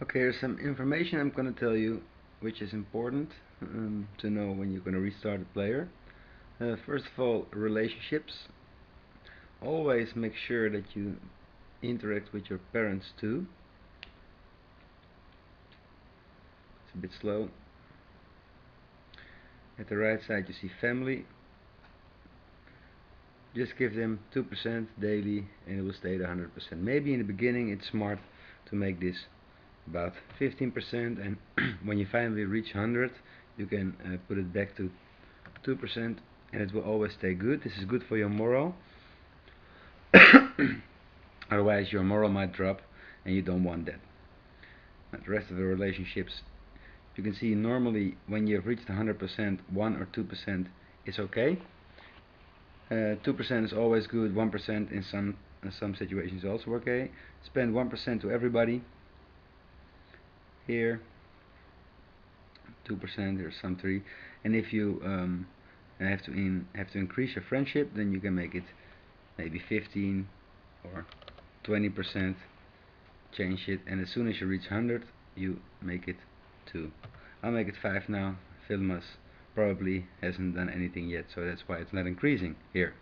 Okay, here's some information I'm going to tell you which is important to know when you're going to restart a player. First of all, relationships. Always make sure that you interact with your parents too. It's a bit slow. At the right side you see family. Just give them 2% daily and it will stay at 100%. Maybe in the beginning it's smart to make this about 15%, and when you finally reach 100 you can put it back to 2% and it will always stay good. This is good for your morale. Otherwise your morale might drop and you don't want that. The rest of the relationships, you can see normally when you have reached 100%, 1 or 2% is okay. 2% is always good, 1% in some situations is also okay. Spend 1% to everybody. Here 2%, there's some 3, and if you have to increase your friendship, then you can make it maybe 15 or 20%, change it, and as soon as you reach 100 you make it 2. I'll make it 5 now. Filmas probably hasn't done anything yet, so that's why it's not increasing here.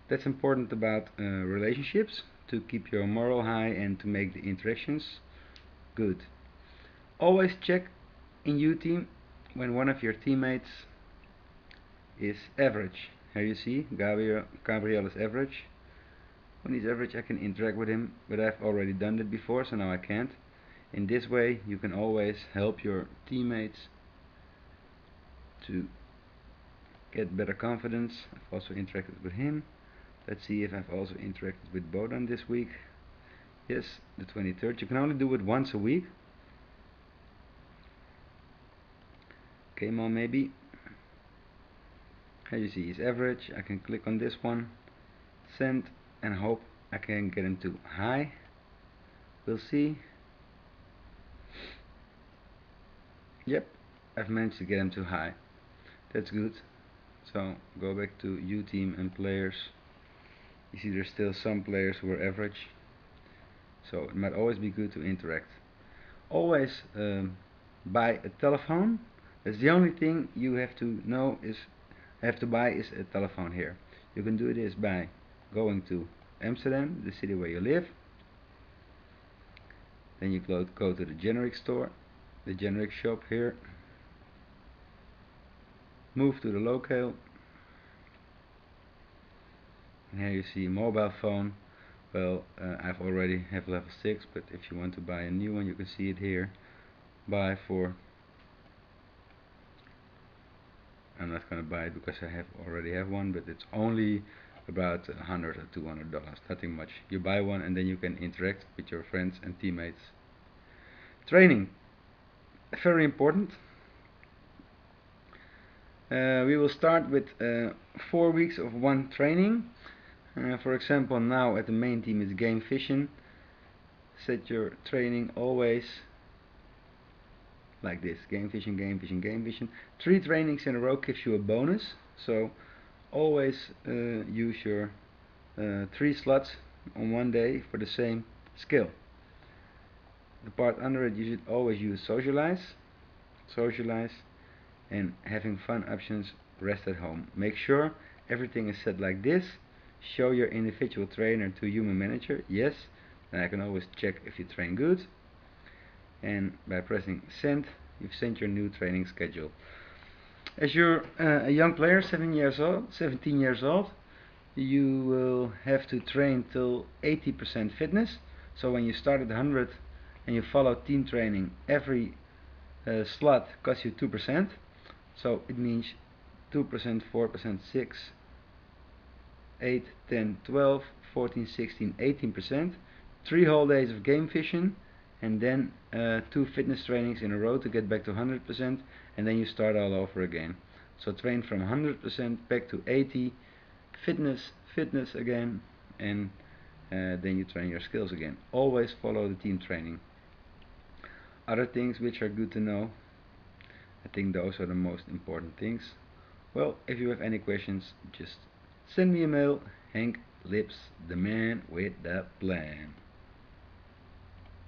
That's important about relationships, to keep your morale high and to make the interactions good. Always check in U-Team when one of your teammates is average. Here you see Gabriel is average. When he's average I can interact with him, but I've already done that before, so now I can't. In this way you can always help your teammates to get better confidence. I've also interacted with him. Let's see if I've also interacted with Bodan this week. Yes, the 23rd. You can only do it once a week. Came on maybe. As you see, he's average. I can click on this one, send, and hope I can get him to high. We'll see. Yep, I've managed to get him to high. That's good. So go back to U-Team and players. You see there's still some players who are average, so it might always be good to interact. Always buy a telephone. That's the only thing you have to know is buy is a telephone here. You can do this by going to Amsterdam, the city where you live. Then you go to the generic store, the generic shop here. Move to the locale. And here you see mobile phone. Well, I've already have level 6, but if you want to buy a new one, you can see it here. Buy for, I'm not gonna buy it because I already have one, but it's only about $100 or $200, nothing much. You buy one and then you can interact with your friends and teammates. Training, very important. We will start with 4 weeks of one training. For example, now at the main team is game fishing. Set your training always like this: game fishing, game fishing, game fishing. 3 trainings in a row gives you a bonus, so always use your 3 slots on one day for the same skill. The part under it, you should always use socialize, and having fun options, rest at home. Make sure everything is set like this. Show your individual trainer to human manager, yes, and I can always check if you train good. And by pressing send, you've sent your new training schedule. As you're a young player, 17 years old, you will have to train till 80% fitness. So when you start at 100 and you follow team training, every slot costs you 2%. So it means 2%, 4%, 6, 8, 10, 12, 14, 16, 18%. 3 whole days of game fishing, and then 2 fitness trainings in a row to get back to 100%, and then you start all over again. So train from 100% back to 80, fitness again, and then you train your skills again. Always follow the team training. Other things which are good to know, I think those are the most important things. Well, if you have any questions, just send me a mail. Henk Lips, the man with the plan.